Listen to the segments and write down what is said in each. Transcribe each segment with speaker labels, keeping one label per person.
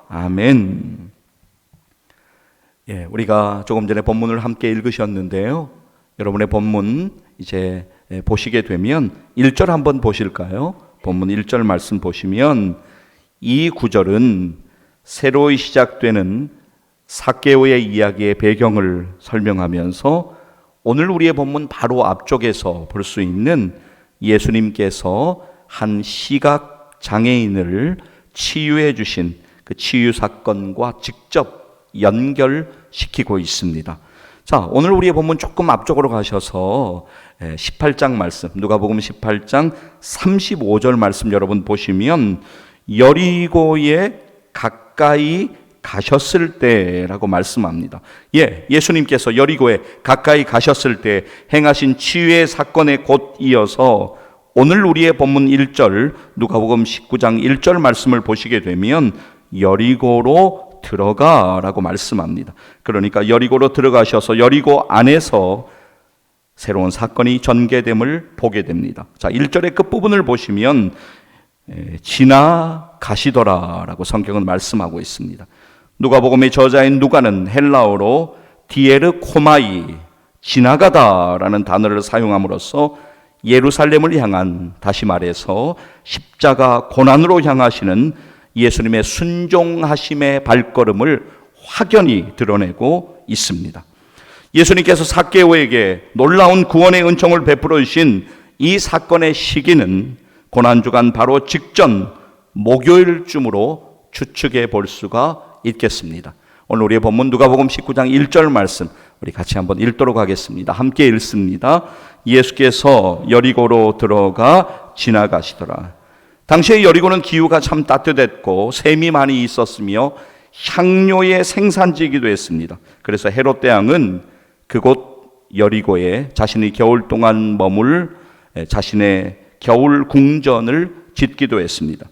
Speaker 1: 아멘. 우리가 조금 전에 본문을 함께 읽으셨는데요. 여러분의 본문 이제 보시게 되면 1절 한번 보실까요? 본문 1절 말씀 보시면 이 구절은 새로 시작되는 삭개오의 이야기의 배경을 설명하면서 오늘 우리의 본문 바로 앞쪽에서 볼 수 있는 예수님께서 한 시각 장애인을 치유해 주신 그 치유 사건과 직접 연결시키고 있습니다. 자, 오늘 우리의 본문 조금 앞쪽으로 가셔서 18장 말씀, 누가복음 18장 35절 말씀 여러분 보시면 여리고에 가까이 가셨을 때라고 말씀합니다. 예수님께서 여리고에 가까이 가셨을 때 행하신 치유의 사건에 곧 이어서 오늘 우리의 본문 1절 누가복음 19장 1절 말씀을 보시게 되면 여리고로 들어가라고 말씀합니다. 그러니까 여리고로 들어가셔서 여리고 안에서 새로운 사건이 전개됨을 보게 됩니다. 자, 1절의 끝부분을 보시면 지나가시더라라고 성경은 말씀하고 있습니다. 누가복음의 저자인 누가는 헬라어로 디에르 코마이, 지나가다라는 단어를 사용함으로써 예루살렘을 향한, 다시 말해서 십자가 고난으로 향하시는 예수님의 순종하심의 발걸음을 확연히 드러내고 있습니다. 예수님께서 삭개오에게 놀라운 구원의 은총을 베풀어 주신 이 사건의 시기는 고난주간 바로 직전 목요일쯤으로 추측해 볼 수가 있겠습니다. 오늘 우리의 본문 누가복음 19장 1절 말씀 우리 같이 한번 읽도록 하겠습니다. 함께 읽습니다. 예수께서 여리고로 들어가 지나가시더라. 당시의 여리고는 기후가 참 따뜻했고 샘이 많이 있었으며 향료의 생산지이기도 했습니다. 그래서 헤롯 대왕은 그곳 여리고에 자신이 겨울 동안 머물 자신의 겨울 궁전을 짓기도 했습니다.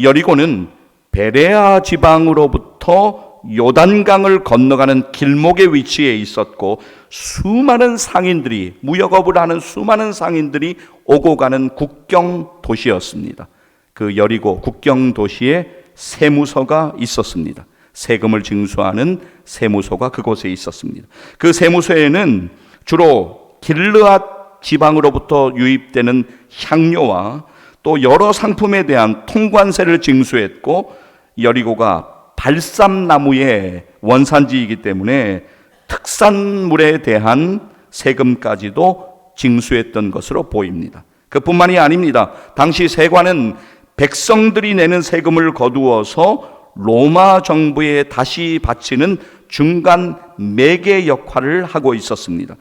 Speaker 1: 여리고는 베레아 지방으로부터 요단강을 건너가는 길목에 위치해 있었고 수많은 상인들이, 무역업을 하는 수많은 상인들이 오고 가는 국경 도시였습니다. 그 여리고 국경 도시에 세무서가 있었습니다. 세금을 징수하는 세무소가 그곳에 있었습니다. 그 세무소에는 주로 길르앗 지방으로부터 유입되는 향료와 또 여러 상품에 대한 통관세를 징수했고, 여리고가 발삼나무의 원산지이기 때문에 특산물에 대한 세금까지도 징수했던 것으로 보입니다. 그뿐만이 아닙니다. 당시 세관은 백성들이 내는 세금을 거두어서 로마 정부에 다시 바치는 중간 매개 역할을 하고 있었습니다.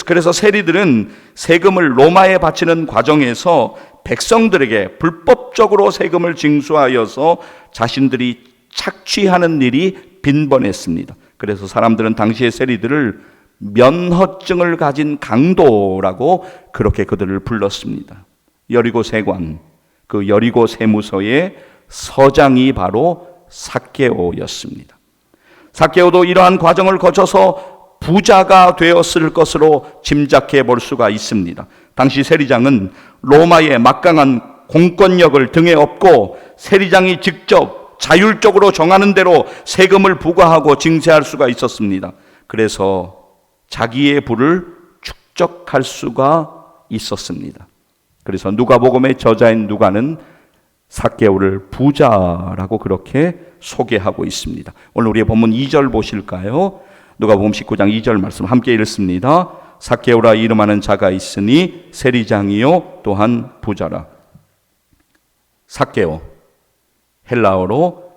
Speaker 1: 그래서 세리들은 세금을 로마에 바치는 과정에서 백성들에게 불법적으로 세금을 징수하여서 자신들이 착취하는 일이 빈번했습니다. 그래서 사람들은 당시의 세리들을 면허증을 가진 강도라고 그렇게 그들을 불렀습니다. 여리고 세관, 그 여리고 세무서의 서장이 바로 삭개오였습니다. 삭개오도 이러한 과정을 거쳐서 부자가 되었을 것으로 짐작해 볼 수가 있습니다. 당시 세리장은 로마의 막강한 공권력을 등에 업고 세리장이 직접 자율적으로 정하는 대로 세금을 부과하고 징세할 수가 있었습니다. 그래서 자기의 부를 축적할 수가 있었습니다. 그래서 누가복음의 저자인 누가는 삭개오를 부자라고 그렇게 소개하고 있습니다. 오늘 우리의 본문 2절 보실까요? 누가복음 19장 2절 말씀 함께 읽습니다. 삭개오라 이름하는 자가 있으니 세리장이요 또한 부자라. 삭개오, 헬라어로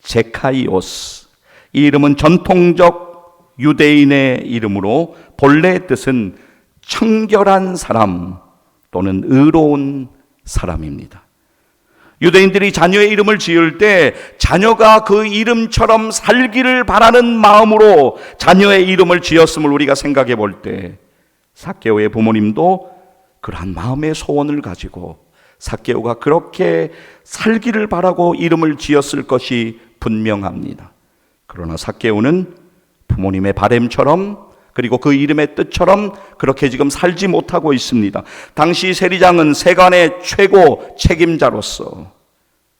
Speaker 1: 제카이오스, 이 이름은 전통적 유대인의 이름으로 본래의 뜻은 청결한 사람 또는 의로운 사람입니다. 유대인들이 자녀의 이름을 지을 때 자녀가 그 이름처럼 살기를 바라는 마음으로 자녀의 이름을 지었음을 우리가 생각해 볼 때 삭개오의 부모님도 그러한 마음의 소원을 가지고 삭개오가 그렇게 살기를 바라고 이름을 지었을 것이 분명합니다. 그러나 삭개오는 부모님의 바램처럼, 그리고 그 이름의 뜻처럼 그렇게 지금 살지 못하고 있습니다. 당시 세리장은 세관의 최고 책임자로서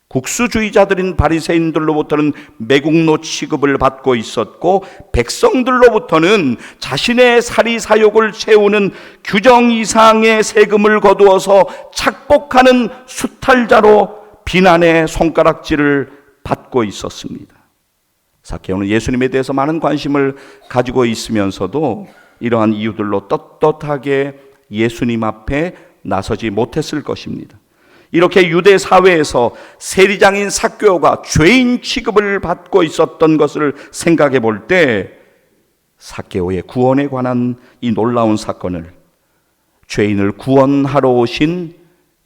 Speaker 1: 국수주의자들인 바리새인들로부터는 매국노 취급을 받고 있었고, 백성들로부터는 자신의 사리사욕을 채우는 규정 이상의 세금을 거두어서 착복하는 수탈자로 비난의 손가락질을 받고 있었습니다. 삭개오는 예수님에 대해서 많은 관심을 가지고 있으면서도 이러한 이유들로 떳떳하게 예수님 앞에 나서지 못했을 것입니다. 이렇게 유대 사회에서 세리장인 삭개오가 죄인 취급을 받고 있었던 것을 생각해 볼 때, 삭개오의 구원에 관한 이 놀라운 사건을 죄인을 구원하러 오신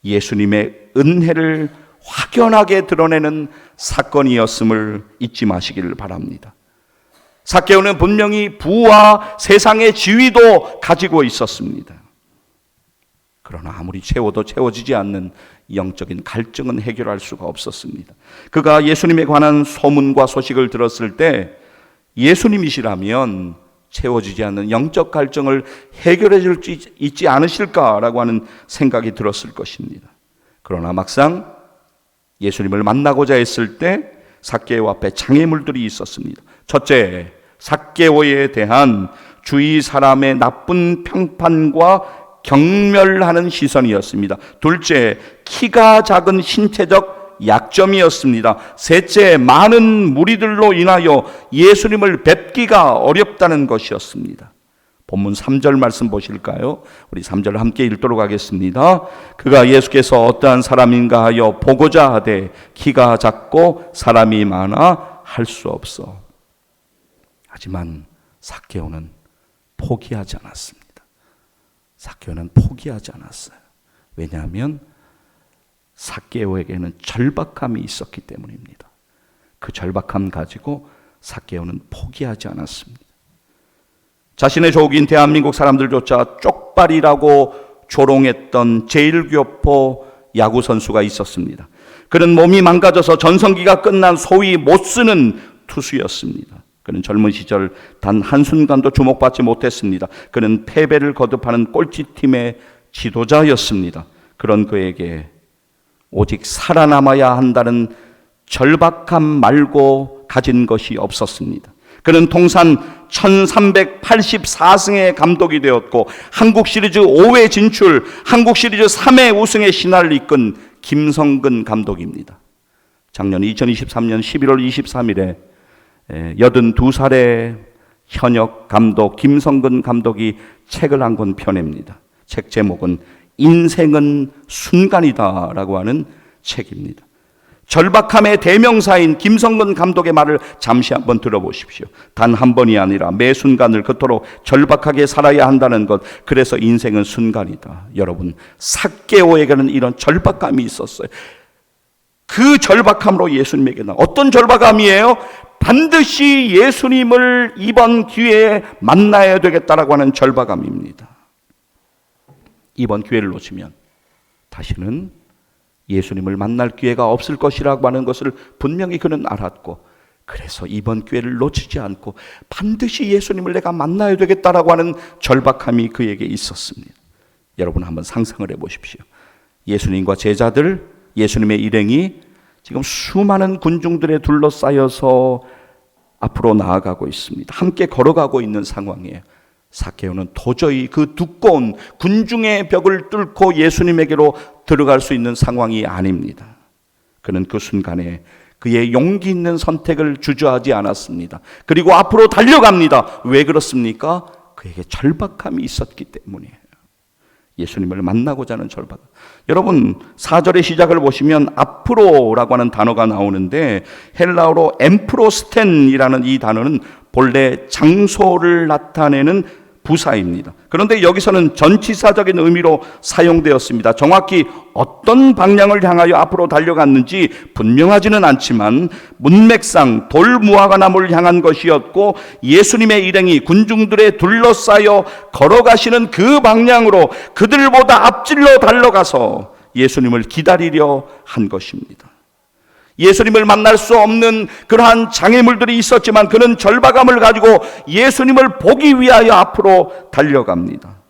Speaker 1: 예수님의 은혜를 확연하게 드러내는 사건이었음을 잊지 마시기를 바랍니다. 삭개오는 분명히 부와 세상의 지위도 가지고 있었습니다. 그러나 아무리 채워도 채워지지 않는 영적인 갈증은 해결할 수가 없었습니다. 그가 예수님에 관한 소문과 소식을 들었을 때 예수님이시라면 채워지지 않는 영적 갈증을 해결해 줄 수 있지 않으실까라고 하는 생각이 들었을 것입니다. 그러나 막상 예수님을 만나고자 했을 때 삭개오 앞에 장애물들이 있었습니다. 첫째, 삭개오에 대한 주위 사람의 나쁜 평판과 경멸하는 시선이었습니다. 둘째, 키가 작은 신체적 약점이었습니다. 셋째, 많은 무리들로 인하여 예수님을 뵙기가 어렵다는 것이었습니다. 본문 3절 말씀 보실까요? 우리 3절 함께 읽도록 하겠습니다. 그가 예수께서 어떠한 사람인가 하여 보고자 하되 키가 작고 사람이 많아 할 수 없어. 하지만 삭개오는 포기하지 않았습니다. 삭개오는 포기하지 않았어요. 왜냐하면 삭개오에게는 절박함이 있었기 때문입니다. 그 절박함 가지고 삭개오는 포기하지 않았습니다. 자신의 조국인 대한민국 사람들조차 쪽발이라고 조롱했던 제일교포 야구선수가 있었습니다. 그는 몸이 망가져서 전성기가 끝난 소위 못쓰는 투수였습니다. 그는 젊은 시절 단 한순간도 주목받지 못했습니다. 그는 패배를 거듭하는 꼴찌팀의 지도자였습니다. 그런 그에게 오직 살아남아야 한다는 절박함 말고 가진 것이 없었습니다. 그는 통산 1384승의 감독이 되었고 한국 시리즈 5회 진출, 한국 시리즈 3회 우승의 신화를 이끈 김성근 감독입니다. 작년 2023년 11월 23일에 82살의 현역 감독 김성근 감독이 책을 한 권 펴냅니다. 책 제목은 인생은 순간이다라고 하는 책입니다. 절박함의 대명사인 김성근 감독의 말을 잠시 한번 들어보십시오. 단 한 번이 아니라 매 순간을 그토록 절박하게 살아야 한다는 것, 그래서 인생은 순간이다. 여러분, 삭개오에게는 이런 절박함이 있었어요. 그 절박함으로 예수님에게 어떤 절박함이에요? 반드시 예수님을 이번 기회에 만나야 되겠다라고 하는 절박함입니다. 이번 기회를 놓치면 다시는 예수님을 만날 기회가 없을 것이라고 하는 것을 분명히 그는 알았고, 그래서 이번 기회를 놓치지 않고 반드시 예수님을 내가 만나야 되겠다라고 하는 절박함이 그에게 있었습니다. 여러분 한번 상상을 해보십시오. 예수님과 제자들, 예수님의 일행이 지금 수많은 군중들에 둘러싸여서 앞으로 나아가고 있습니다. 함께 걸어가고 있는 상황이에요. 삭개오는 도저히 그 두꺼운 군중의 벽을 뚫고 예수님에게로 들어갈 수 있는 상황이 아닙니다. 그는 그 순간에 그의 용기 있는 선택을 주저하지 않았습니다. 그리고 앞으로 달려갑니다. 왜 그렇습니까? 그에게 절박함이 있었기 때문이에요. 예수님을 만나고자 하는 절박함. 여러분 4절의 시작을 보시면 앞으로라고 하는 단어가 나오는데, 헬라어로 엠프로스텐이라는 이 단어는 본래 장소를 나타내는 부사입니다. 그런데 여기서는 전치사적인 의미로 사용되었습니다. 정확히 어떤 방향을 향하여 앞으로 달려갔는지 분명하지는 않지만 문맥상 돌무화과나무를 향한 것이었고, 예수님의 일행이 군중들에 둘러싸여 걸어가시는 그 방향으로 그들보다 앞질러 달려가서 예수님을 기다리려 한 것입니다. 예수님을 만날 수 없는 그러한 장애물들이 있었지만 그는 절박함을 가지고 예수님을 보기 위하여 앞으로 달려갑니다.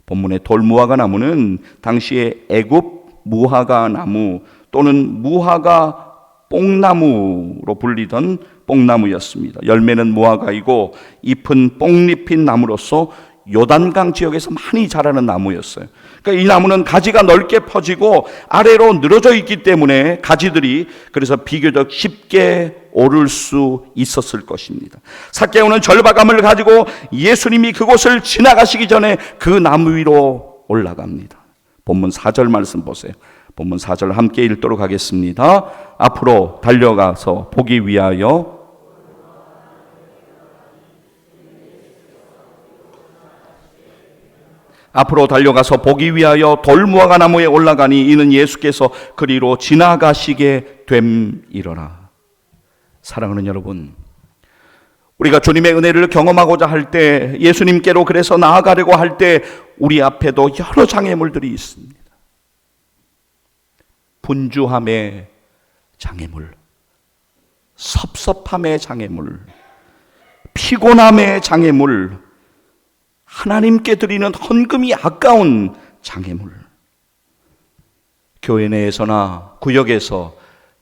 Speaker 1: 본문의 돌무화과 나무는 당시의 애굽 무화과 나무 또는 무화과 뽕나무로 불리던 뽕나무였습니다. 열매는 무화과이고 잎은 뽕잎인 나무로서 요단강 지역에서 많이 자라는 나무였어요. 그러니까 이 나무는 가지가 넓게 퍼지고 아래로 늘어져 있기 때문에 가지들이 그래서 비교적 쉽게 오를 수 있었을 것입니다. 삭개오는 절박함을 가지고 예수님이 그곳을 지나가시기 전에 그 나무 위로 올라갑니다. 본문 4절 말씀 보세요. 본문 4절 함께 읽도록 하겠습니다. 앞으로 달려가서 보기 위하여 돌무화과 나무에 올라가니 이는 예수께서 그리로 지나가시게 됨이로라. 사랑하는 여러분, 우리가 주님의 은혜를 경험하고자 할 때, 예수님께로 그래서 나아가려고 할 때 우리 앞에도 여러 장애물들이 있습니다. 분주함의 장애물, 섭섭함의 장애물, 피곤함의 장애물, 하나님께 드리는 헌금이 아까운 장애물, 교회 내에서나 구역에서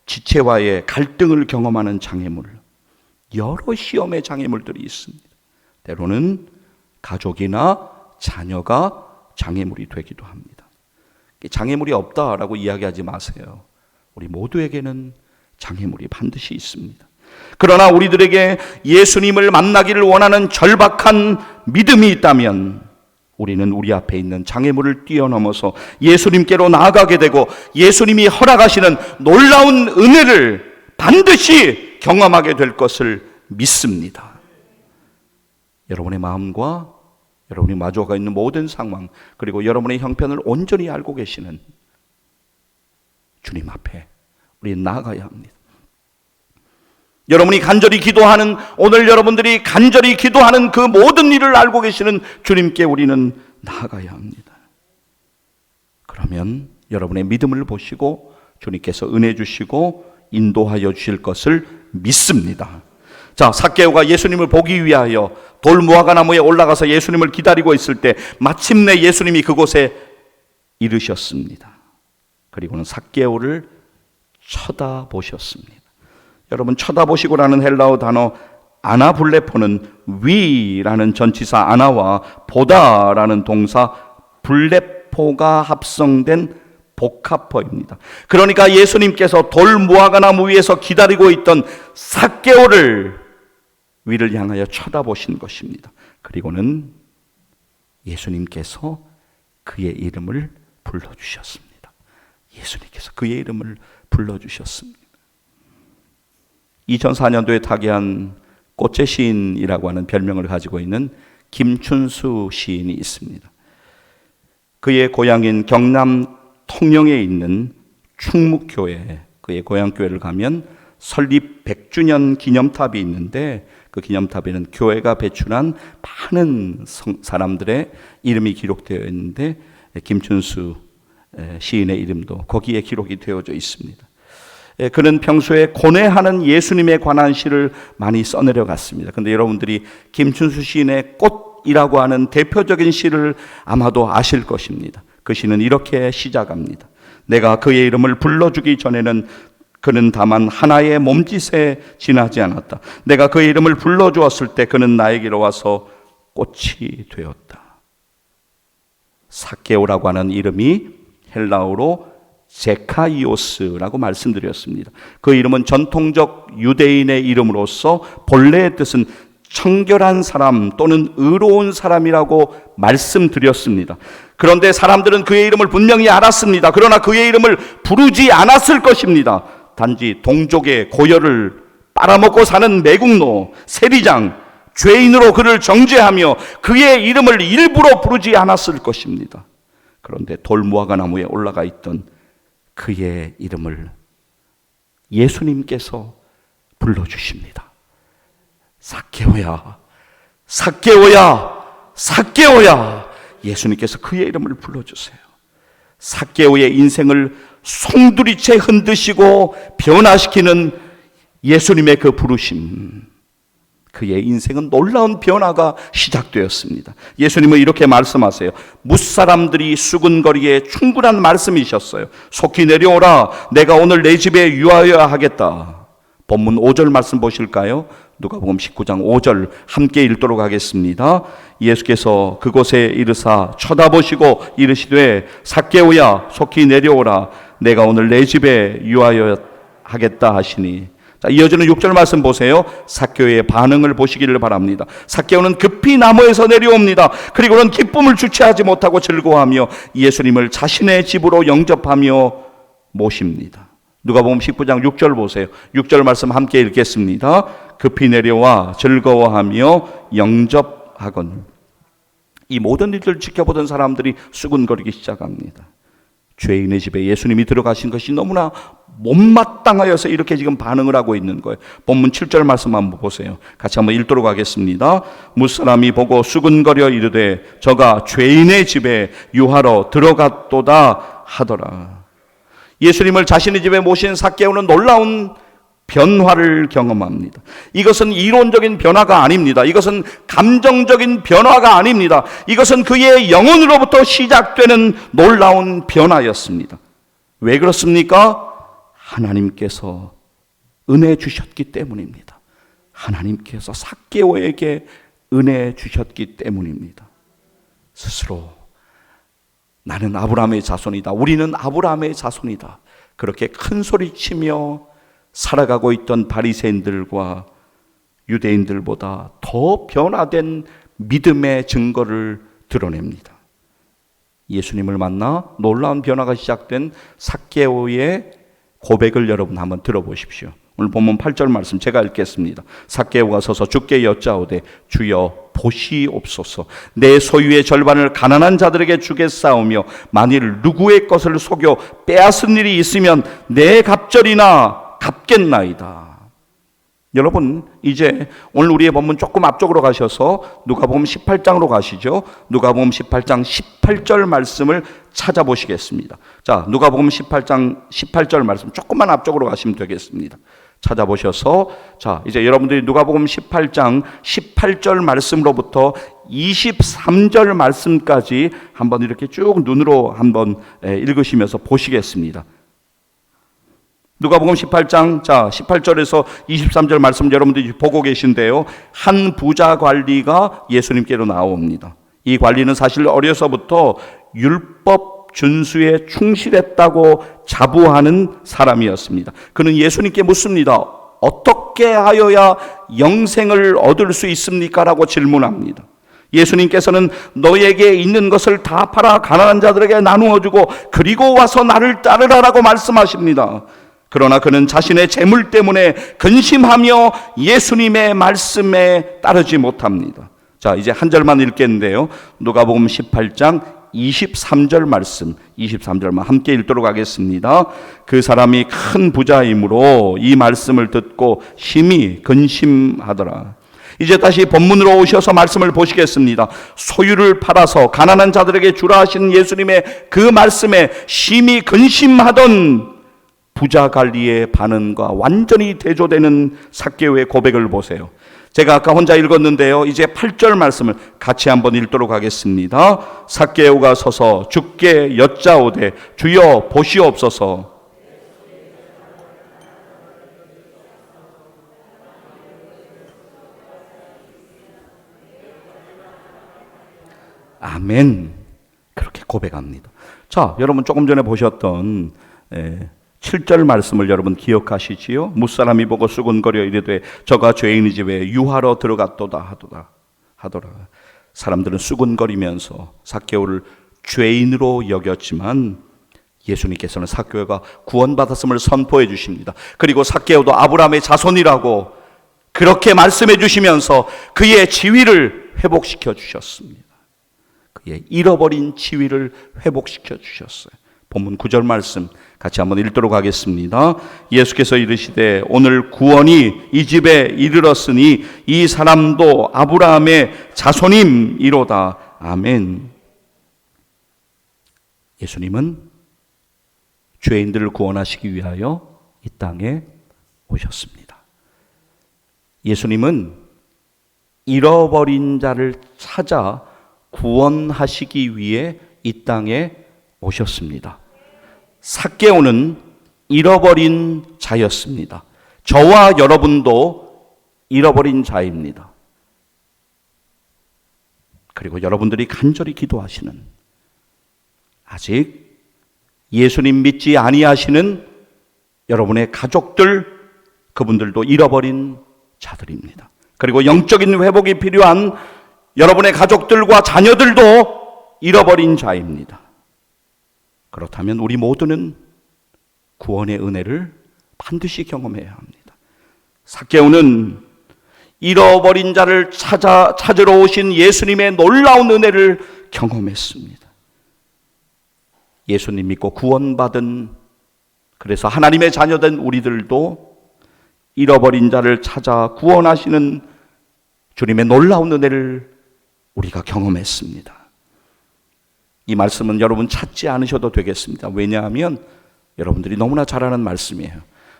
Speaker 1: 지체와의 갈등을 경험하는 장애물, 여러 시험의 장애물들이 있습니다. 때로는 가족이나 자녀가 장애물이 되기도 합니다. 장애물이 없다라고 이야기하지 마세요. 우리 모두에게는 장애물이 반드시 있습니다. 그러나 우리들에게 예수님을 만나기를 원하는 절박한 믿음이 있다면 우리는 우리 앞에 있는 장애물을 뛰어넘어서 예수님께로 나아가게 되고 예수님이 허락하시는 놀라운 은혜를 반드시 경험하게 될 것을 믿습니다. 여러분의 마음과 여러분이 마주가 있는 모든 상황, 그리고 여러분의 형편을 온전히 알고 계시는 주님 앞에 우리는 나아가야 합니다. 여러분이 간절히 기도하는, 오늘 여러분들이 간절히 기도하는 그 모든 일을 알고 계시는 주님께 우리는 나아가야 합니다. 그러면 여러분의 믿음을 보시고 주님께서 은혜 주시고 인도하여 주실 것을 믿습니다. 자, 삭개오가 예수님을 보기 위하여 돌무화과 나무에 올라가서 예수님을 기다리고 있을 때 마침내 예수님이 그곳에 이르셨습니다. 그리고는 삭개오를 쳐다보셨습니다. 여러분, 쳐다보시고라는 헬라어 단어 아나블레포는 위라는 전치사 아나와 보다라는 동사 블레포가 합성된 복합어입니다. 그러니까 예수님께서 돌무화과 나무 위에서 기다리고 있던 삭개오를 위를 향하여 쳐다보신 것입니다. 그리고는 예수님께서 그의 이름을 불러주셨습니다. 예수님께서 그의 이름을 불러주셨습니다. 2004년도에 타계한 꽃의 시인이라고 하는 별명을 가지고 있는 김춘수 시인이 있습니다. 그의 고향인 경남 통영에 있는 충묵교회, 그의 고향교회를 가면 설립 100주년 기념탑이 있는데 그 기념탑에는 교회가 배출한 많은 사람들의 이름이 기록되어 있는데 김춘수 시인의 이름도 거기에 기록이 되어져 있습니다. 그는 평소에 고뇌하는 예수님에 관한 시를 많이 써내려 갔습니다. 그런데 여러분들이 김춘수 시인의 꽃이라고 하는 대표적인 시를 아마도 아실 것입니다. 그 시는 이렇게 시작합니다. 내가 그의 이름을 불러주기 전에는 그는 다만 하나의 몸짓에 지나지 않았다. 내가 그의 이름을 불러주었을 때 그는 나에게로 와서 꽃이 되었다. 삭개오라고 하는 이름이 헬라어로 제카이오스라고 말씀드렸습니다. 그 이름은 전통적 유대인의 이름으로서 본래의 뜻은 청결한 사람 또는 의로운 사람이라고 말씀드렸습니다. 그런데 사람들은 그의 이름을 분명히 알았습니다. 그러나 그의 이름을 부르지 않았을 것입니다. 단지 동족의 고열을 빨아먹고 사는 매국노, 세리장, 죄인으로 그를 정죄하며 그의 이름을 일부러 부르지 않았을 것입니다. 그런데 돌무화과 나무에 올라가 있던 그의 이름을 예수님께서 불러주십니다. 삭개오야, 삭개오야, 삭개오야. 예수님께서 그의 이름을 불러주세요. 삭개오의 인생을 송두리째 흔드시고 변화시키는 예수님의 그 부르심, 그의 인생은 놀라운 변화가 시작되었습니다. 예수님은 이렇게 말씀하세요. 무사람들이 수군거리에 충분한 말씀이셨어요. 속히 내려오라. 내가 오늘 내 집에 유하여야 하겠다. 본문 5절 말씀 보실까요? 누가복음 19장 5절 함께 읽도록 하겠습니다. 예수께서 그곳에 이르사 쳐다보시고 이르시되 삭개오야 속히 내려오라. 내가 오늘 내 집에 유하여야 하겠다 하시니. 자, 이어지는 6절 말씀 보세요. 삭개오의 반응을 보시기를 바랍니다. 삭개오는 급히 나무에서 내려옵니다. 그리고는 기쁨을 주체하지 못하고 즐거워하며 예수님을 자신의 집으로 영접하며 모십니다. 누가복음 19장 6절 보세요. 6절 말씀 함께 읽겠습니다. 급히 내려와 즐거워하며 영접하거늘. 이 모든 일들을 지켜보던 사람들이 수군거리기 시작합니다. 죄인의 집에 예수님이 들어가신 것이 너무나 못마땅하여서 이렇게 지금 반응을 하고 있는 거예요. 본문 7절 말씀 한번 보세요. 같이 한번 읽도록 하겠습니다. 무사람이 보고 수군거려 이르되 저가 죄인의 집에 유하러 들어갔도다 하더라. 예수님을 자신의 집에 모신 삭개오는 놀라운 변화를 경험합니다. 이것은 이론적인 변화가 아닙니다. 이것은 감정적인 변화가 아닙니다. 이것은 그의 영혼으로부터 시작되는 놀라운 변화였습니다. 왜 그렇습니까? 하나님께서 은혜 주셨기 때문입니다. 하나님께서 삭개오에게 은혜 주셨기 때문입니다. 스스로 나는 아브라함의 자손이다. 우리는 아브라함의 자손이다. 그렇게 큰 소리치며 살아가고 있던 바리새인들과 유대인들보다 더 변화된 믿음의 증거를 드러냅니다. 예수님을 만나 놀라운 변화가 시작된 삭개오의 고백을 여러분 한번 들어보십시오. 오늘 본문 8절 말씀 제가 읽겠습니다. 삭개오가 서서 주께 여짜오되 주여 보시옵소서. 내 소유의 절반을 가난한 자들에게 주겠사오며 만일 누구의 것을 속여 빼앗은 일이 있으면 내 갑절이나 갚겠나이다. 여러분, 이제 오늘 우리의 본문 조금 앞쪽으로 가셔서 누가복음 18장으로 가시죠. 누가복음 18장 18절 말씀을 찾아보시겠습니다. 자, 누가복음 18장 18절 말씀 조금만 앞쪽으로 가시면 되겠습니다. 찾아보셔서 자, 이제 여러분들이 누가복음 18장 18절 말씀으로부터 23절 말씀까지 한번 이렇게 쭉 눈으로 한번 읽으시면서 보시겠습니다. 누가복음 18장 18절에서 23절 말씀 여러분들이 보고 계신데요. 한 부자 관리가 예수님께로 나옵니다. 이 관리는 사실 어려서부터 율법 준수에 충실했다고 자부하는 사람이었습니다. 그는 예수님께 묻습니다. 어떻게 하여야 영생을 얻을 수 있습니까? 라고 질문합니다. 예수님께서는 너에게 있는 것을 다 팔아 가난한 자들에게 나누어 주고 그리고 와서 나를 따르라라고 말씀하십니다. 그러나 그는 자신의 재물 때문에 근심하며 예수님의 말씀에 따르지 못합니다. 자, 이제 한 절만 읽겠는데요. 누가복음 18장 23절 말씀, 23절만 함께 읽도록 하겠습니다. 그 사람이 큰 부자이므로 이 말씀을 듣고 심히 근심하더라. 이제 다시 본문으로 오셔서 말씀을 보시겠습니다. 소유를 팔아서 가난한 자들에게 주라 하신 예수님의 그 말씀에 심히 근심하던 부자 관리의 반응과 완전히 대조되는 삭개오의 고백을 보세요. 제가 아까 혼자 읽었는데요. 이제 8절 말씀을 같이 한번 읽도록 하겠습니다. 삭개오가 서서 주께 여짜오되 주여 보시옵소서. 아멘. 그렇게 고백합니다. 자, 여러분 조금 전에 보셨던 7절 말씀을 여러분 기억하시지요? 무사람이 보고 수군거려 이르되 저가 죄인의 집에 유하러 들어갔도다 하더라. 사람들은 수군거리면서 삭개오를 죄인으로 여겼지만 예수님께서는 삭개오가 구원받았음을 선포해 주십니다. 그리고 삭개오도 아브라함의 자손이라고 그렇게 말씀해 주시면서 그의 지위를 회복시켜 주셨습니다. 그의 잃어버린 지위를 회복시켜 주셨어요. 본문 9절 말씀 같이 한번 읽도록 하겠습니다. 예수께서 이르시되 오늘 구원이 이 집에 이르렀으니 이 사람도 아브라함의 자손임이로다. 아멘. 예수님은 죄인들을 구원하시기 위하여 이 땅에 오셨습니다. 예수님은 잃어버린 자를 찾아 구원하시기 위해 이 땅에 오셨습니다. 삭개오는 잃어버린 자였습니다. 저와 여러분도 잃어버린 자입니다. 그리고 여러분들이 간절히 기도하시는, 아직 예수님 믿지 아니하시는 여러분의 가족들, 그분들도 잃어버린 자들입니다. 그리고 영적인 회복이 필요한 여러분의 가족들과 자녀들도 잃어버린 자입니다. 그렇다면 우리 모두는 구원의 은혜를 반드시 경험해야 합니다. 삭개오는 잃어버린 자를 찾으러 오신 예수님의 놀라운 은혜를 경험했습니다. 예수님 믿고 구원받은, 그래서 하나님의 자녀된 우리들도 잃어버린 자를 찾아 구원하시는 주님의 놀라운 은혜를 우리가 경험했습니다. 이 말씀은 여러분 찾지 않으셔도 되겠습니다. 왜냐하면 여러분들이 너무나 잘 아는 말씀이에요.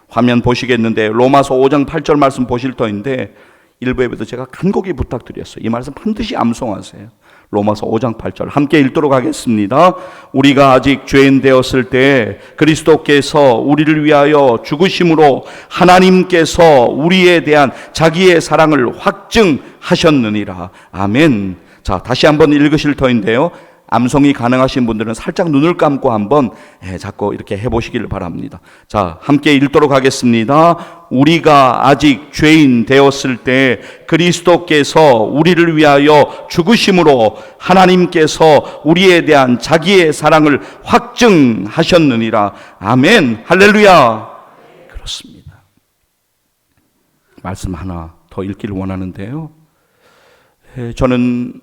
Speaker 1: 화면 보시겠는데 로마서 5장 8절 말씀 보실 터인데 일부 예배도 제가 간곡히 부탁드렸어요. 이 말씀 반드시 암송하세요. 로마서 5장 8절 함께 읽도록 하겠습니다. 우리가 아직 죄인 되었을 때 그리스도께서 우리를 위하여 죽으심으로 하나님께서 우리에 대한 자기의 사랑을 확증하셨느니라. 아멘. 자, 다시 한번 읽으실 터인데요. 암송이 가능하신 분들은 살짝 눈을 감고 한번 자꾸 이렇게 해보시길 바랍니다. 자, 함께 읽도록 하겠습니다. 우리가 아직 죄인 되었을 때 그리스도께서 우리를 위하여 죽으심으로 하나님께서 우리에 대한 자기의 사랑을 확증하셨느니라. 아멘. 할렐루야. 그렇습니다. 말씀 하나 더 읽기를 원하는데요. 저는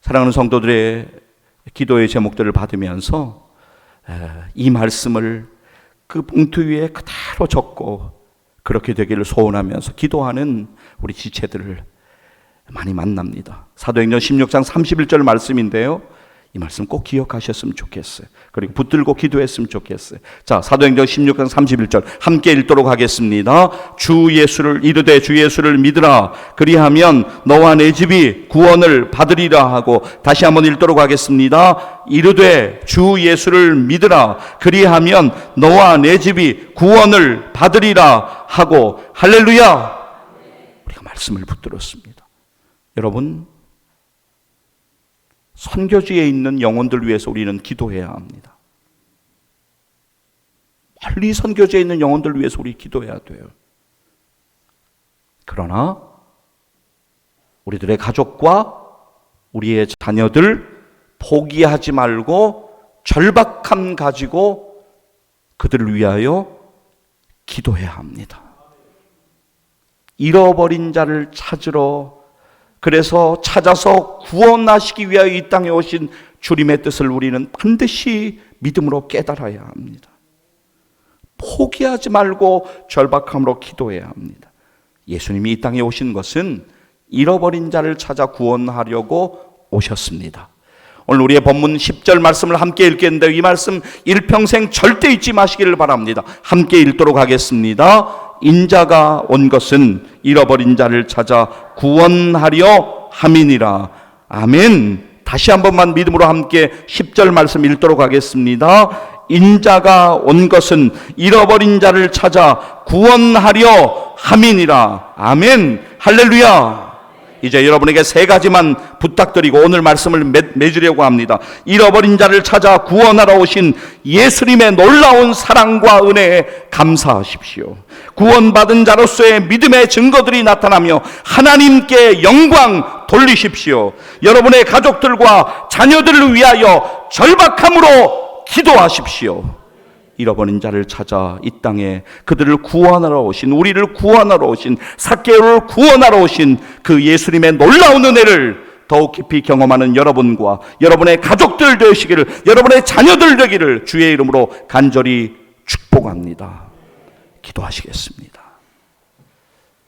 Speaker 1: 사랑하는 성도들의 기도의 제목들을 받으면서 이 말씀을 그 봉투 위에 그대로 적고 그렇게 되기를 소원하면서 기도하는 우리 지체들을 많이 만납니다. 사도행전 16장 31절 말씀인데요. 이 말씀 꼭 기억하셨으면 좋겠어요. 그리고 붙들고 기도했으면 좋겠어요. 자, 사도행전 16장 31절 함께 읽도록 하겠습니다. 주 예수를 이르되 주 예수를 믿으라. 그리하면 너와 내 집이 구원을 받으리라 하고, 다시 한번 읽도록 하겠습니다. 이르되 주 예수를 믿으라. 그리하면 너와 내 집이 구원을 받으리라 하고. 할렐루야. 우리가 말씀을 붙들었습니다. 여러분, 선교지에 있는 영혼들 위해서 우리는 기도해야 합니다. 멀리 선교지에 있는 영혼들 위해서 우리 기도해야 돼요. 그러나 우리들의 가족과 우리의 자녀들 포기하지 말고 절박함 가지고 그들을 위하여 기도해야 합니다. 잃어버린 자를 찾으러, 그래서 찾아서 구원하시기 위하여 이 땅에 오신 주님의 뜻을 우리는 반드시 믿음으로 깨달아야 합니다. 포기하지 말고 절박함으로 기도해야 합니다. 예수님이 이 땅에 오신 것은 잃어버린 자를 찾아 구원하려고 오셨습니다. 오늘 우리의 본문 10절 말씀을 함께 읽겠는데 이 말씀 일평생 절대 잊지 마시기를 바랍니다. 함께 읽도록 하겠습니다. 인자가 온 것은 잃어버린 자를 찾아 구원하려 함이니라. 아멘. 다시 한 번만 믿음으로 함께 10절 말씀 읽도록 하겠습니다. 인자가 온 것은 잃어버린 자를 찾아 구원하려 함이니라. 아멘. 할렐루야. 이제 여러분에게 세 가지만 부탁드리고 오늘 말씀을 맺으려고 합니다. 잃어버린 자를 찾아 구원하러 오신 예수님의 놀라운 사랑과 은혜에 감사하십시오. 구원받은 자로서의 믿음의 증거들이 나타나며 하나님께 영광 돌리십시오. 여러분의 가족들과 자녀들을 위하여 절박함으로 기도하십시오. 잃어버린 자를 찾아 이 땅에 그들을 구원하러 오신, 우리를 구원하러 오신, 삭개오를 구원하러 오신 그 예수님의 놀라운 은혜를 더욱 깊이 경험하는 여러분과 여러분의 가족들 되시기를, 여러분의 자녀들 되기를 주의 이름으로 간절히 축복합니다. 기도하시겠습니다.